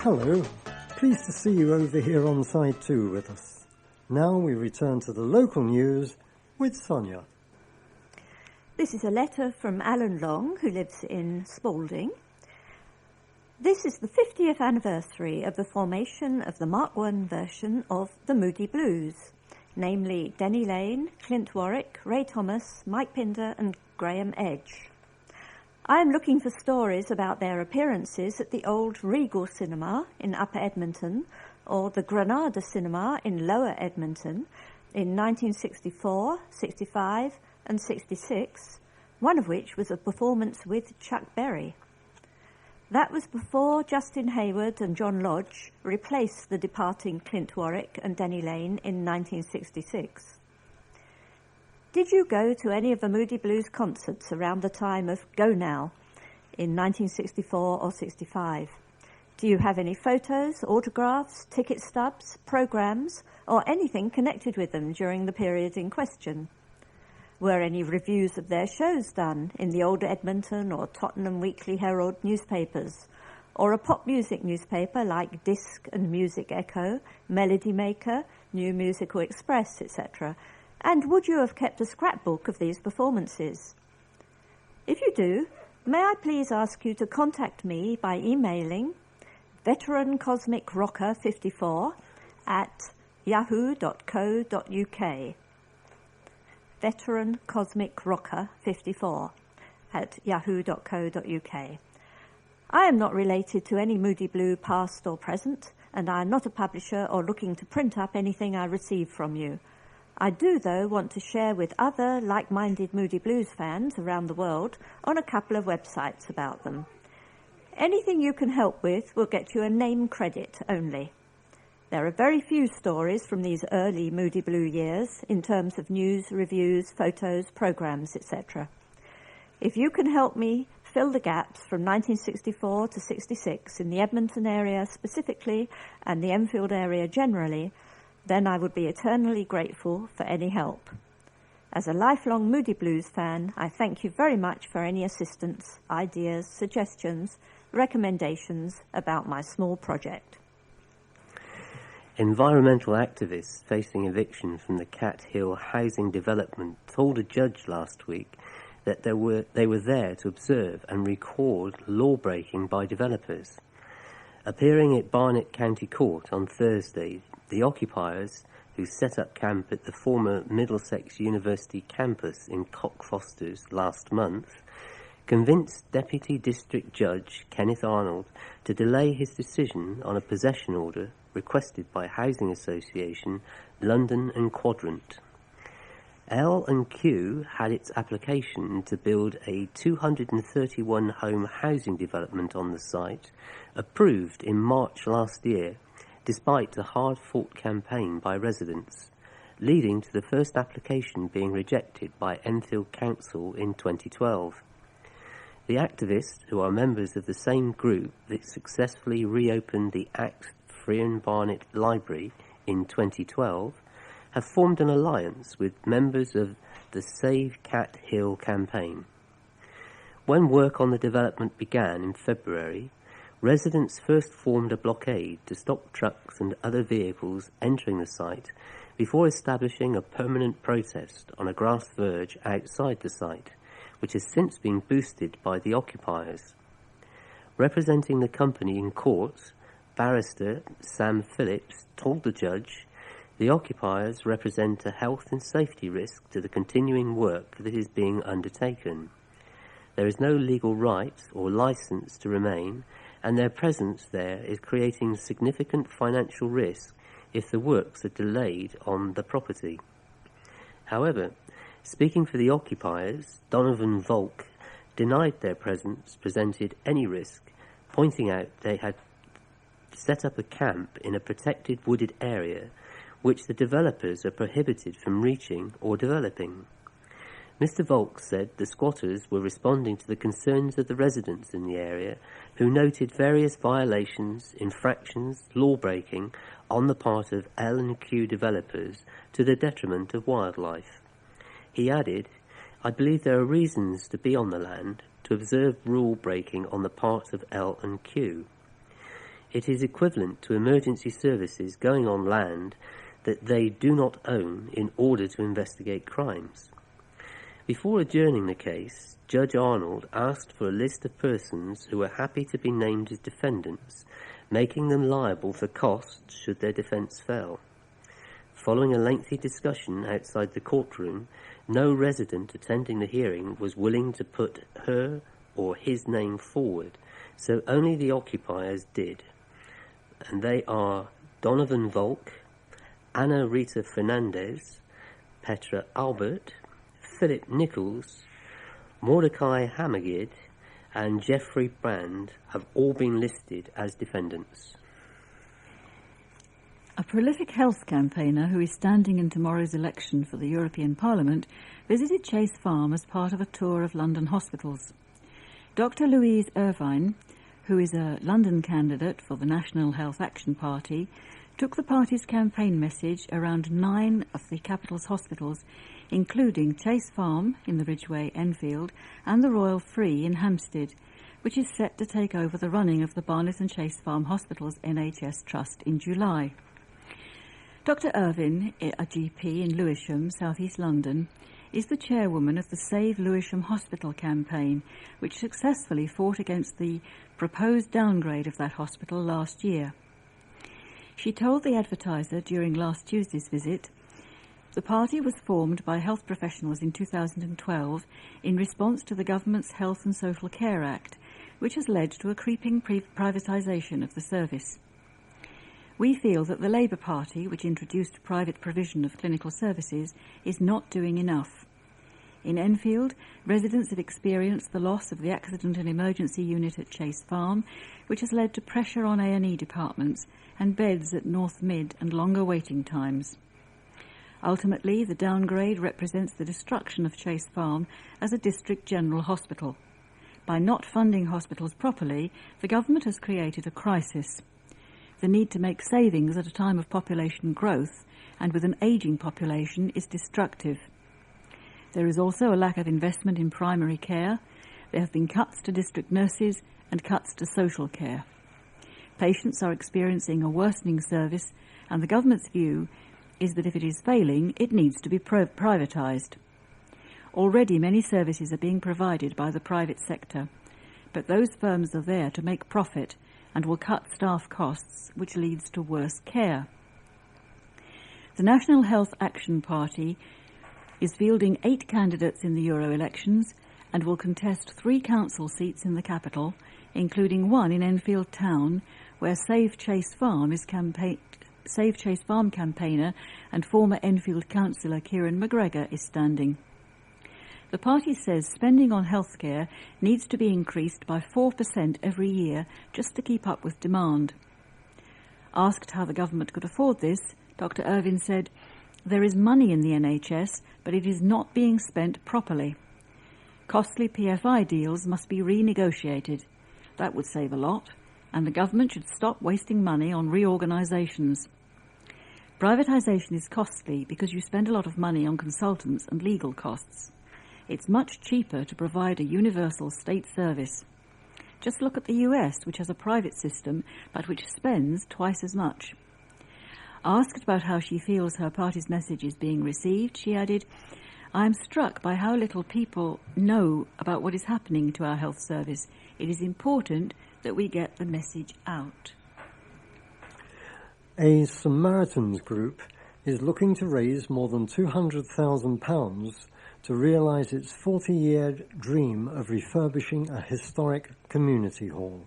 Hello, pleased to see you over here on side 2 with us. Now we return to the local news with Sonia. This is a letter from Alan Long, who lives in Spalding. This is the 50th anniversary of the formation of the Mark I version of the Moody Blues, namely Denny Lane, Clint Warwick, Ray Thomas, Mike Pinder and Graham Edge. I am looking for stories about their appearances at the old Regal Cinema in Upper Edmonton or the Granada Cinema in Lower Edmonton in 1964, 65 and 66, one of which was a performance with Chuck Berry. That was before Justin Hayward and John Lodge replaced the departing Clint Warwick and Denny Lane in 1966. Did you go to any of the Moody Blues concerts around the time of Go Now in 1964 or 65? Do you have any photos, autographs, ticket stubs, programmes, or anything connected with them during the period in question? Were any reviews of their shows done in the Old Edmonton or Tottenham Weekly Herald newspapers, or a pop music newspaper like Disc and Music Echo, Melody Maker, New Musical Express, etc.? And would you have kept a scrapbook of these performances? If you do, may I please ask you to contact me by emailing veterancosmicrocker54 at yahoo.co.uk. veterancosmicrocker54 at yahoo.co.uk. I am not related to any Moody Blue past or present, and I am not a publisher or looking to print up anything I receive from you. I do, though, want to share with other like-minded Moody Blues fans around the world on a couple of websites about them. Anything you can help with will get you a name credit only. There are very few stories from these early Moody Blue years in terms of news, reviews, photos, programmes, etc. If you can help me fill the gaps from 1964 to 66 in the Edmonton area specifically and the Enfield area generally, then I would be eternally grateful for any help. As a lifelong Moody Blues fan, I thank you very much for any assistance, ideas, suggestions, recommendations about my small project. Environmental activists facing eviction from the Cat Hill housing development told a judge last week that they were there to observe and record law-breaking by developers. Appearing at Barnett County Court on Thursday, the occupiers, who set up camp at the former Middlesex University campus in Cockfosters last month, convinced Deputy District Judge Kenneth Arnold to delay his decision on a possession order requested by Housing Association London and Quadrant. L&Q had its application to build a 231-home housing development on the site approved in March last year, despite a hard-fought campaign by residents, leading to the first application being rejected by Enfield Council in 2012. The activists, who are members of the same group that successfully reopened the Axe Friern Barnett Library in 2012, have formed an alliance with members of the Save Cat Hill campaign. When work on the development began in February, residents first formed a blockade to stop trucks and other vehicles entering the site before establishing a permanent protest on a grass verge outside the site, which has since been boosted by the occupiers. Representing the company in court, barrister Sam Phillips told the judge the occupiers represent a health and safety risk to the continuing work that is being undertaken. There is no legal right or licence to remain, and their presence there is creating significant financial risk if the works are delayed on the property. However, speaking for the occupiers, Donovan Volk denied their presence presented any risk, pointing out they had set up a camp in a protected wooded area which the developers are prohibited from reaching or developing. Mr. Volk said the squatters were responding to the concerns of the residents in the area, who noted various violations, infractions, law-breaking on the part of L&Q developers to the detriment of wildlife. He added, "I believe there are reasons to be on the land, to observe rule-breaking on the part of L&Q. it is equivalent to emergency services going on land that they do not own in order to investigate crimes. Before adjourning the case, Judge Arnold asked for a list of persons who were happy to be named as defendants, making them liable for costs should their defence fail. Following a lengthy discussion outside the courtroom, no resident attending the hearing was willing to put her or his name forward, so only the occupiers did. And they are Donovan Volk, Anna Rita Fernandez, Petra Albert, Phillip Nichols, Mordecai Hamagid, and Jeffrey Brand have all been listed as defendants. A prolific health campaigner who is standing in tomorrow's election for the European Parliament visited Chase Farm as part of a tour of London hospitals. Dr. Louise Irvine, who is a London candidate for the National Health Action Party, took the party's campaign message around 9 of the capital's hospitals, including Chase Farm in the Ridgeway, Enfield, and the Royal Free in Hampstead, which is set to take over the running of the Barnet and Chase Farm Hospitals NHS Trust in July. Dr. Irvine, a GP in Lewisham, South East London, is the chairwoman of the Save Lewisham Hospital campaign, which successfully fought against the proposed downgrade of that hospital last year. She told the Advertiser during last Tuesday's visit, the party was formed by health professionals in 2012 in response to the government's Health and Social Care Act, which has led to a creeping privatisation of the service. We feel that the Labour Party, which introduced private provision of clinical services, is not doing enough. In Enfield, residents have experienced the loss of the Accident and Emergency Unit at Chase Farm, which has led to pressure on A&E departments and beds at North Mid and longer waiting times. Ultimately, the downgrade represents the destruction of Chase Farm as a district general hospital. By not funding hospitals properly, the government has created a crisis. The need to make savings at a time of population growth and with an ageing population is destructive. There is also a lack of investment in primary care. There have been cuts to district nurses and cuts to social care. Patients are experiencing a worsening service, and the government's view is that if it is failing, it needs to be privatised. Already many services are being provided by the private sector, but those firms are there to make profit and will cut staff costs, which leads to worse care. The National Health Action Party is fielding 8 candidates in the Euro elections and will contest 3 council seats in the capital, including one in Enfield Town, where Save Chase Farm campaigner and former Enfield councillor Kieran McGregor is standing. The party says spending on healthcare needs to be increased by 4% every year just to keep up with demand. Asked how the government could afford this, Dr. Irvine said, "There is money in the NHS, but it is not being spent properly. Costly PFI deals must be renegotiated. That would save a lot, and the government should stop wasting money on reorganisations. Privatisation is costly because you spend a lot of money on consultants and legal costs. It's much cheaper to provide a universal state service. Just look at the US, which has a private system, but which spends twice as much." Asked about how she feels her party's message is being received, she added, "I am struck by how little people know about what is happening to our health service. It is important that we get the message out." A Samaritans group is looking to raise more than £200,000 to realise its 40-year dream of refurbishing a historic community hall.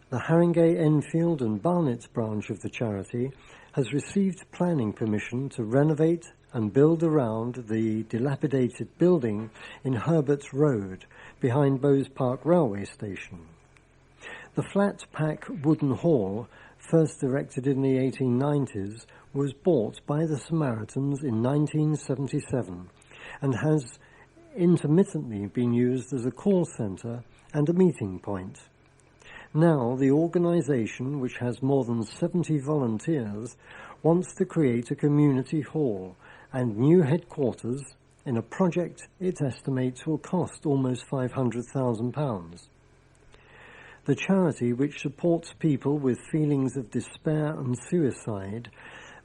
The Haringey, Enfield and Barnet branch of the charity has received planning permission to renovate and build around the dilapidated building in Herbert's Road behind Bowes Park Railway Station. The flat-pack wooden hall, first erected in the 1890s, was bought by the Samaritans in 1977 and has intermittently been used as a call centre and a meeting point. Now, the organisation, which has more than 70 volunteers, wants to create a community hall and new headquarters in a project it estimates will cost almost £500,000. The charity, which supports people with feelings of despair and suicide,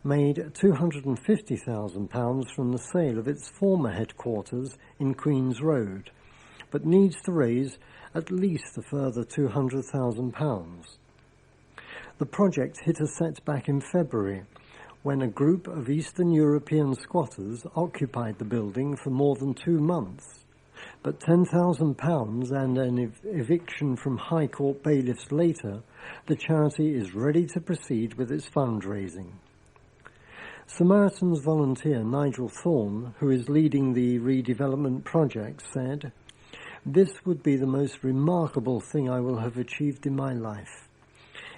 made £250,000 from the sale of its former headquarters in Queen's Road, but needs to raise at least a further £200,000. The project hit a setback in February, when a group of Eastern European squatters occupied the building for more than 2 months. But £10,000 and an eviction from High Court bailiffs later, the charity is ready to proceed with its fundraising. Samaritans volunteer Nigel Thorne, who is leading the redevelopment project, said, "This would be the most remarkable thing I will have achieved in my life.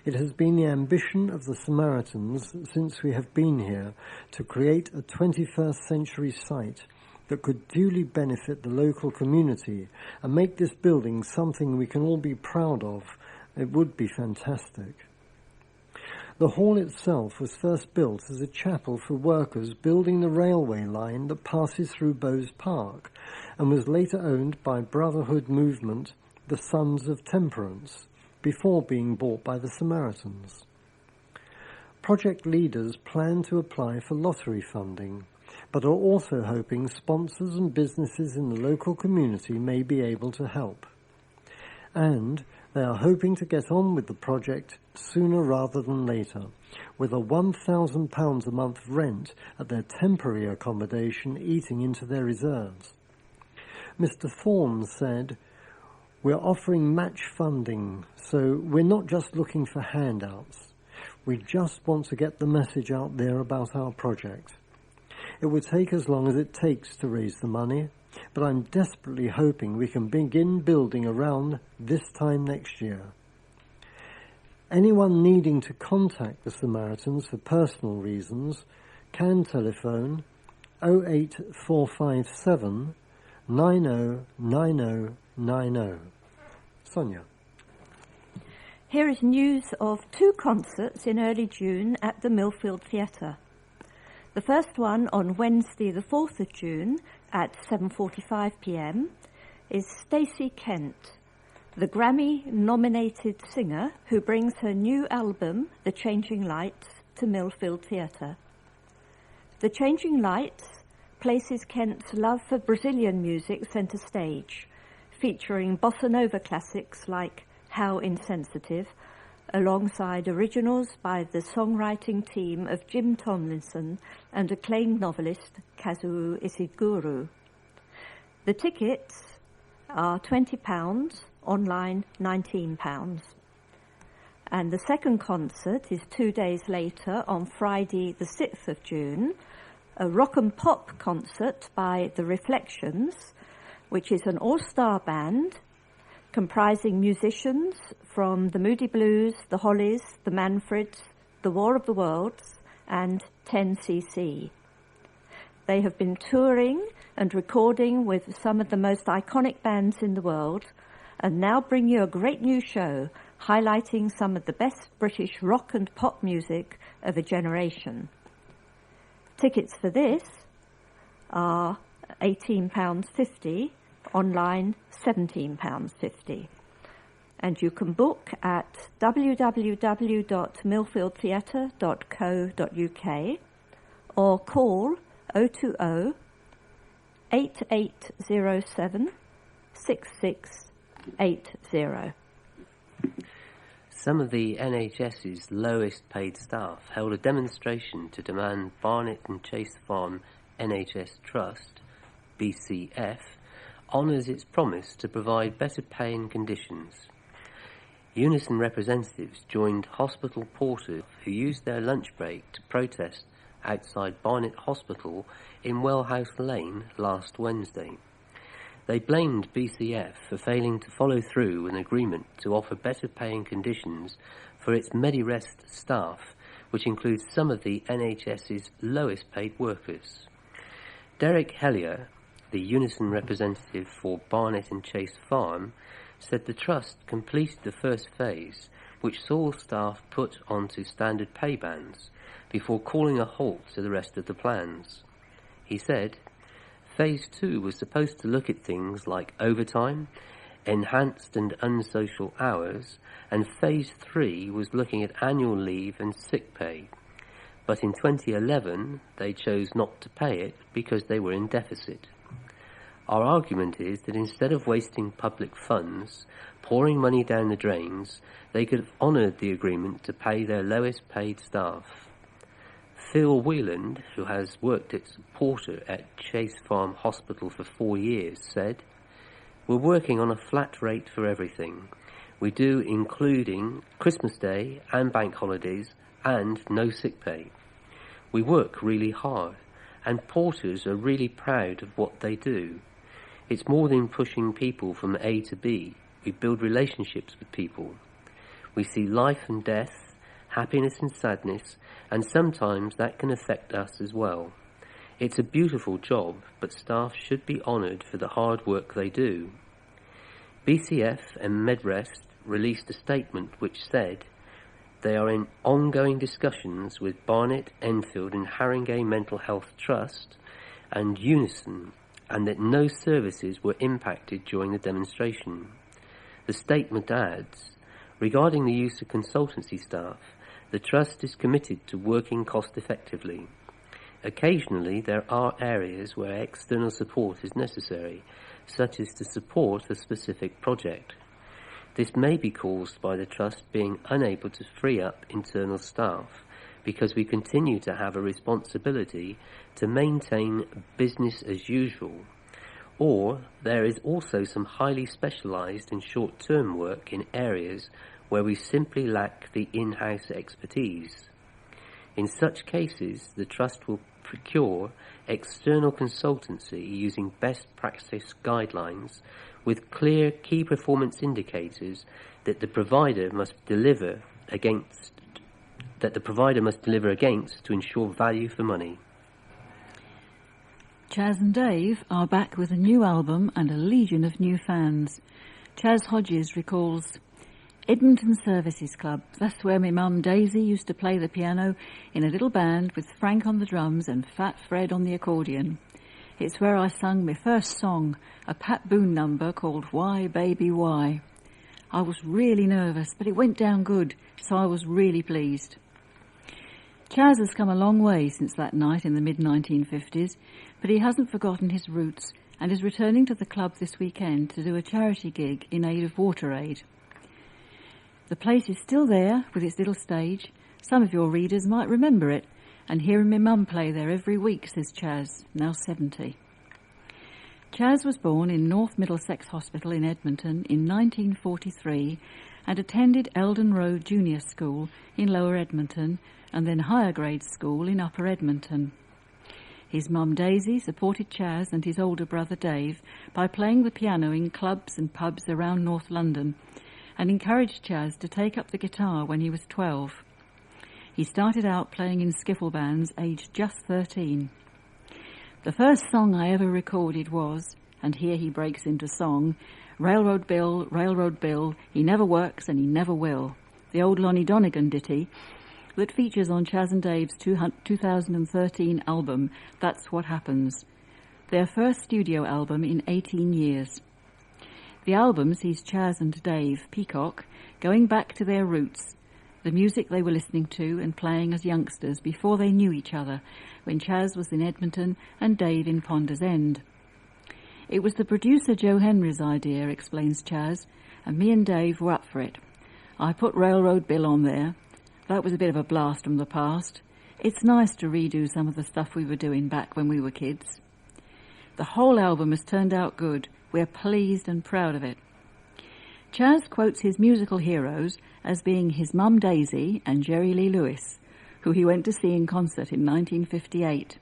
It has been the ambition of the Samaritans since we have been here to create a 21st century site that could duly benefit the local community and make this building something we can all be proud of. It would be fantastic." The hall itself was first built as a chapel for workers building the railway line that passes through Bowes Park, and was later owned by Brotherhood movement, the Sons of Temperance, before being bought by the Samaritans. Project leaders plan to apply for lottery funding, but are also hoping sponsors and businesses in the local community may be able to help. And they are hoping to get on with the project sooner rather than later, with a £1,000 a month rent at their temporary accommodation eating into their reserves. Mr. Thorne said, "We're offering match funding, so we're not just looking for handouts. We just want to get the message out there about our project. It will take as long as it takes to raise the money, but I'm desperately hoping we can begin building around this time next year." Anyone needing to contact the Samaritans for personal reasons can telephone 08457 909090. Sonia. Here is news of 2 concerts in early June at the Millfield Theatre. The first one on Wednesday the 4th of June at 7:45 p.m. is Stacey Kent, the Grammy-nominated singer who brings her new album, The Changing Lights, to Millfield Theatre. The Changing Lights places Kent's love for Brazilian music centre stage, featuring bossa nova classics like How Insensitive, alongside originals by the songwriting team of Jim Tomlinson and acclaimed novelist Kazuo Ishiguro. The tickets are £20, online £19. And the second concert is 2 days later on Friday the 6th of June, a rock and pop concert by The Reflections, which is an all-star band comprising musicians from the Moody Blues, the Hollies, the Manfreds, the War of the Worlds, and 10cc. They have been touring and recording with some of the most iconic bands in the world, and now bring you a great new show highlighting some of the best British rock and pop music of a generation. Tickets for this are £18.50, online £17.50. And you can book at www.millfieldtheatre.co.uk or call 020 8807 6680. Some of the NHS's lowest paid staff held a demonstration to demand Barnet and Chase Farm NHS Trust, BCF, honours its promise to provide better pay and conditions. Unison representatives joined hospital porters who used their lunch break to protest outside Barnet Hospital in Wellhouse Lane last Wednesday. They blamed BCF for failing to follow through with an agreement to offer better pay and conditions for its MediRest staff, which includes some of the NHS's lowest paid workers. Derek Hellier, the Unison representative for Barnet and Chase Farm, said the Trust completed the first phase, which saw staff put onto standard pay bands, before calling a halt to the rest of the plans. He said, Phase 2 was supposed to look at things like overtime, enhanced and unsocial hours, and Phase 3 was looking at annual leave and sick pay. But in 2011, they chose not to pay it because they were in deficit. Our argument is that instead of wasting public funds, pouring money down the drains, they could have honoured the agreement to pay their lowest paid staff. Phil Wheeland, who has worked as a porter at Chase Farm Hospital for 4 years, said, "We're working on a flat rate for everything. We do, including Christmas Day and bank holidays and no sick pay. We work really hard, and porters are really proud of what they do. It's more than pushing people from A to B. We build relationships with people. We see life and death, happiness and sadness, and sometimes that can affect us as well. It's a beautiful job, but staff should be honoured for the hard work they do." BCF and MedRest released a statement which said they are in ongoing discussions with Barnet, Enfield and Haringey Mental Health Trust and Unison, and that no services were impacted during the demonstration. The statement adds, "Regarding the use of consultancy staff, the Trust is committed to working cost-effectively. Occasionally there are areas where external support is necessary, such as to support a specific project. This may be caused by the Trust being unable to free up internal staff because we continue to have a responsibility to maintain business as usual, or there is also some highly specialised and short-term work in areas where we simply lack the in-house expertise. In such cases, the Trust will procure external consultancy using best practice guidelines with clear key performance indicators that the provider must deliver against to ensure value for money." Chas and Dave are back with a new album and a legion of new fans. Chas Hodges recalls, "Edmonton Services Club, that's where my mum Daisy used to play the piano in a little band with Frank on the drums and Fat Fred on the accordion. It's where I sung my first song, a Pat Boone number called Why Baby Why. I was really nervous, but it went down good, so I was really pleased." Chas has come a long way since that night in the mid-1950s, but he hasn't forgotten his roots and is returning to the club this weekend to do a charity gig in aid of WaterAid. The place is still there with its little stage. Some of your readers might remember it, and hearing my mum play there every week, says Chas, now 70. Chas was born in North Middlesex Hospital in Edmonton in 1943 and attended Eldon Road Junior School in Lower Edmonton and then higher grade school in Upper Edmonton. His mum Daisy supported Chas and his older brother Dave by playing the piano in clubs and pubs around North London and encouraged Chas to take up the guitar when he was 12. He started out playing in skiffle bands aged just 13. "The first song I ever recorded was," and here he breaks into song, Railroad Bill, he never works and he never will," the old Lonnie Donegan ditty that features on Chas and Dave's 2013 album, That's What Happens, their first studio album in 18 years. The album sees Chas and Dave Peacock going back to their roots, the music they were listening to and playing as youngsters before they knew each other, when Chas was in Edmonton and Dave in Ponders End. "It was the producer Joe Henry's idea," explains Chas, "and me and Dave were up for it. I put Railroad Bill on there. That was a bit of a blast from the past. It's nice to redo some of the stuff we were doing back when we were kids. The whole album has turned out good. We're pleased and proud of it." Chas quotes his musical heroes as being his mum Daisy and Jerry Lee Lewis, who he went to see in concert in 1958.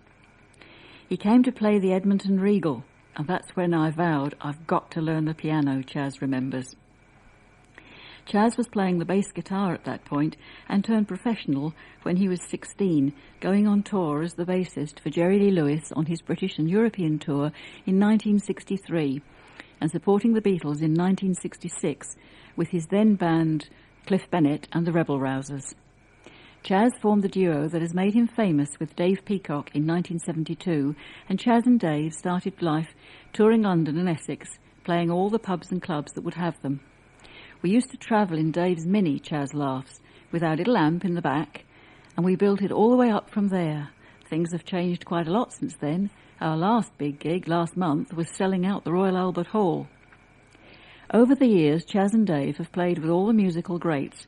"He came to play the Edmonton Regal, and that's when I vowed I've got to learn the piano," Chas remembers. Chas was playing the bass guitar at that point and turned professional when he was 16, going on tour as the bassist for Jerry Lee Lewis on his British and European tour in 1963 and supporting the Beatles in 1966 with his then band Cliff Bennett and the Rebel Rousers. Chas formed the duo that has made him famous with Dave Peacock in 1972, and Chas and Dave started life touring London and Essex playing all the pubs and clubs that would have them. We used to travel in Dave's Mini, Chaz laughs, with our little amp in the back, and we built it all the way up from there. Things have changed quite a lot since then. Our last big gig last month was selling out the Royal Albert Hall. Over the years, Chaz and Dave have played with all the musical greats,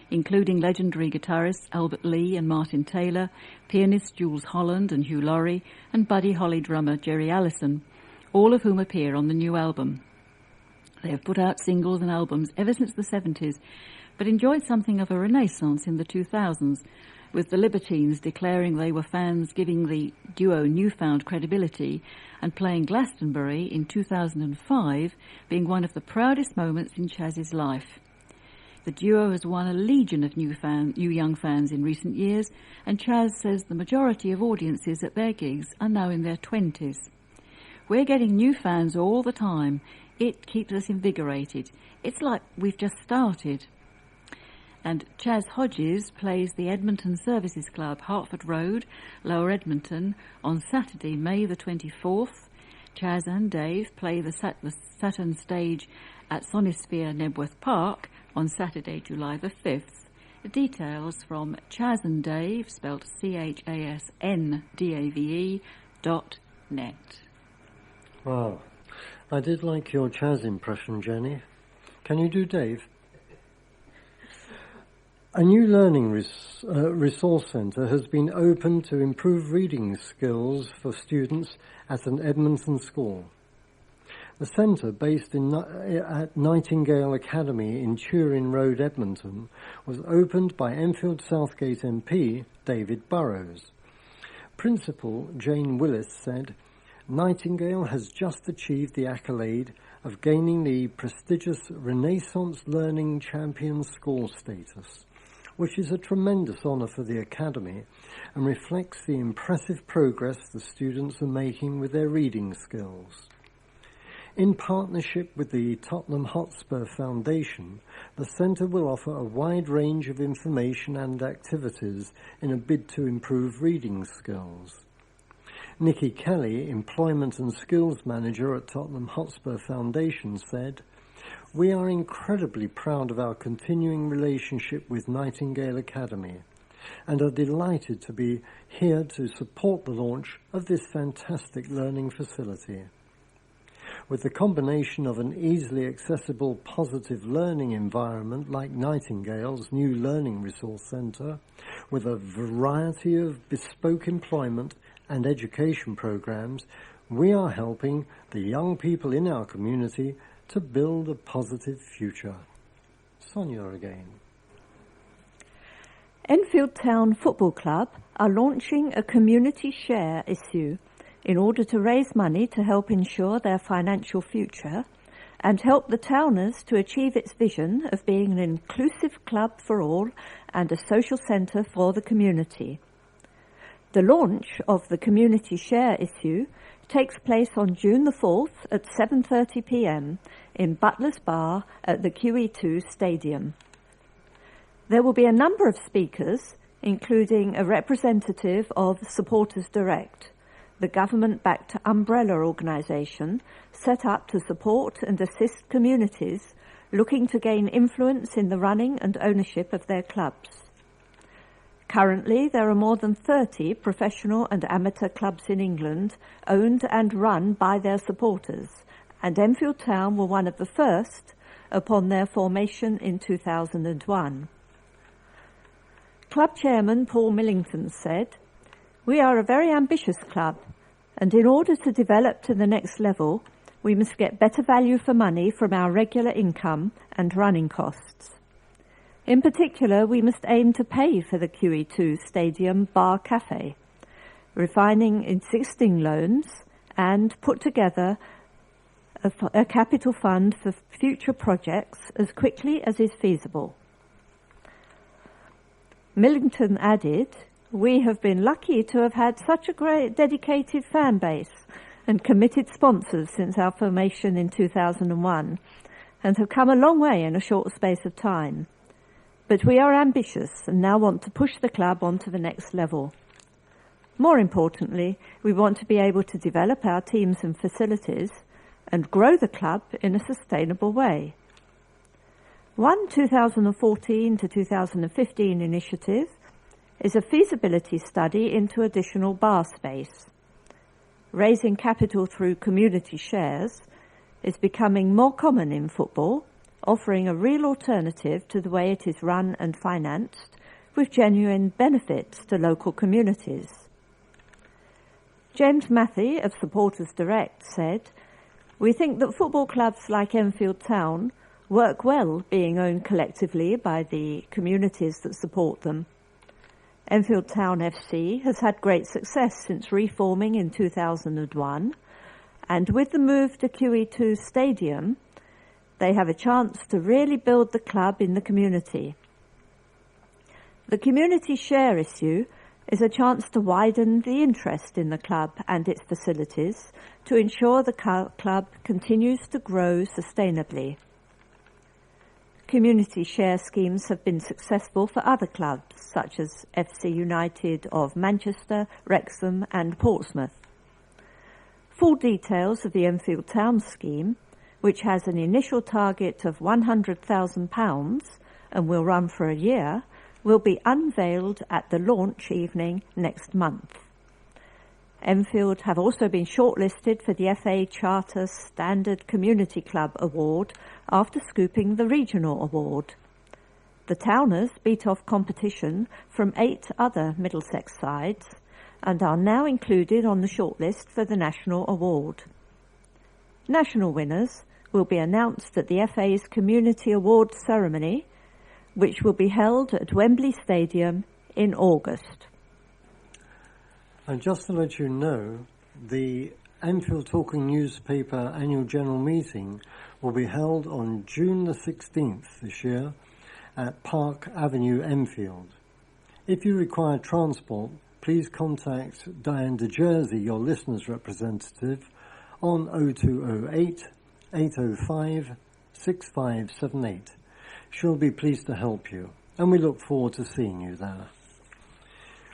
including legendary guitarists Albert Lee and Martin Taylor, pianists Jules Holland and Hugh Laurie, and Buddy Holly drummer Jerry Allison, all of whom appear on the new album. They have put out singles and albums ever since the 70s, but enjoyed something of a renaissance in the 2000s, with the Libertines declaring they were fans, giving the duo newfound credibility, and playing Glastonbury in 2005 being one of the proudest moments in Chaz's life. The duo has won a legion of new young fans in recent years, and Chaz says the majority of audiences at their gigs are now in their 20s. We're getting new fans all the time. It keeps us invigorated. It's like we've just started. And Chaz Hodges plays the Edmonton Services Club, Hertford Road, Lower Edmonton, on Saturday, May the 24th. Chaz and Dave play the Saturn stage at Sonisphere, Nebworth Park, on Saturday, July the 5th. Details from Chaz and Dave, spelt CHASNDAVE.net. Wow. I did like your Chaz impression, Jenny. Can you do Dave? A new learning resource centre has been opened to improve reading skills for students at an Edmonton school. The centre, based at Nightingale Academy in Turin Road, Edmonton, was opened by Enfield Southgate MP David Burrows. Principal Jane Willis said, "Nightingale has just achieved the accolade of gaining the prestigious Renaissance Learning Champion School status, which is a tremendous honour for the Academy and reflects the impressive progress the students are making with their reading skills. In partnership with the Tottenham Hotspur Foundation, the centre will offer a wide range of information and activities in a bid to improve reading skills." Nikki Kelly, Employment and Skills Manager at Tottenham Hotspur Foundation, said, "We are incredibly proud of our continuing relationship with Nightingale Academy and are delighted to be here to support the launch of this fantastic learning facility. With the combination of an easily accessible positive learning environment like Nightingale's new Learning Resource Centre, with a variety of bespoke employment and education programs, we are helping the young people in our community to build a positive future." Sonia again. Enfield Town Football Club are launching a community share issue in order to raise money to help ensure their financial future and help the towners to achieve its vision of being an inclusive club for all and a social centre for the community. The launch of the community share issue takes place on June the 4th at 7:30 p.m. in Butler's Bar at the QE2 Stadium. There will be a number of speakers, including a representative of Supporters Direct, the government-backed umbrella organisation set up to support and assist communities looking to gain influence in the running and ownership of their clubs. Currently, there are more than 30 professional and amateur clubs in England owned and run by their supporters, and Enfield Town were one of the first upon their formation in 2001. Club chairman Paul Millington said, "We are a very ambitious club, and in order to develop to the next level, we must get better value for money from our regular income and running costs. In particular, we must aim to pay for the QE2 Stadium Bar Cafe, refining existing loans and put together a capital fund for future projects as quickly as is feasible." Millington added, "We have been lucky to have had such a great dedicated fan base and committed sponsors since our formation in 2001 and have come a long way in a short space of time. But we are ambitious and now want to push the club on to the next level. More importantly, we want to be able to develop our teams and facilities and grow the club in a sustainable way. One 2014 to 2015 initiative is a feasibility study into additional bar space. Raising capital through community shares is becoming more common in football, offering a real alternative to the way it is run and financed, with genuine benefits to local communities. James Matthey of Supporters Direct said, "We think that football clubs like Enfield Town work well being owned collectively by the communities that support them. Enfield Town FC has had great success since reforming in 2001, and with the move to QE2 Stadium, they have a chance to really build the club in the community. The community share issue is a chance to widen the interest in the club and its facilities to ensure the club continues to grow sustainably. Community share schemes have been successful for other clubs, such as FC United of Manchester, Wrexham and Portsmouth. Full details of the Enfield Town scheme, which has an initial target of £100,000 and will run for a year, will be unveiled at the launch evening next month. Enfield have also been shortlisted for the FA Charter Standard Community Club Award after scooping the regional award. The Towners beat off competition from 8 other Middlesex sides and are now included on the shortlist for the national award. National winners will be announced at the FA's Community Awards ceremony, which will be held at Wembley Stadium in August. And just to let you know, the Enfield Talking Newspaper annual general meeting will be held on June the 16th this year at Park Avenue, Enfield. If you require transport, please contact Diane de Jersey, your listeners' representative, on 0208 805 6578. She'll be pleased to help you, and we look forward to seeing you there.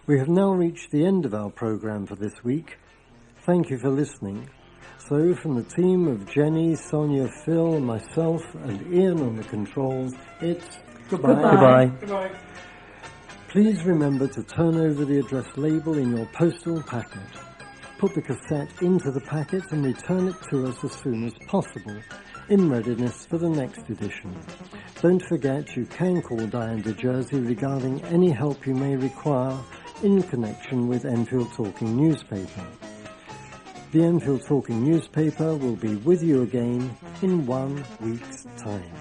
We have now reached the end of our programme for this week. Thank you for listening. So, from the team of Jenny, Sonia, Phil, myself, and Ian on the controls, it's goodbye. Goodbye. Goodbye. Please remember to turn over the address label in your postal packet. Put the cassette into the packet and return it to us as soon as possible, in readiness for the next edition. Don't forget you can call Diane de Jersey regarding any help you may require in connection with Enfield Talking Newspaper. The Enfield Talking Newspaper will be with you again in 1 week's time.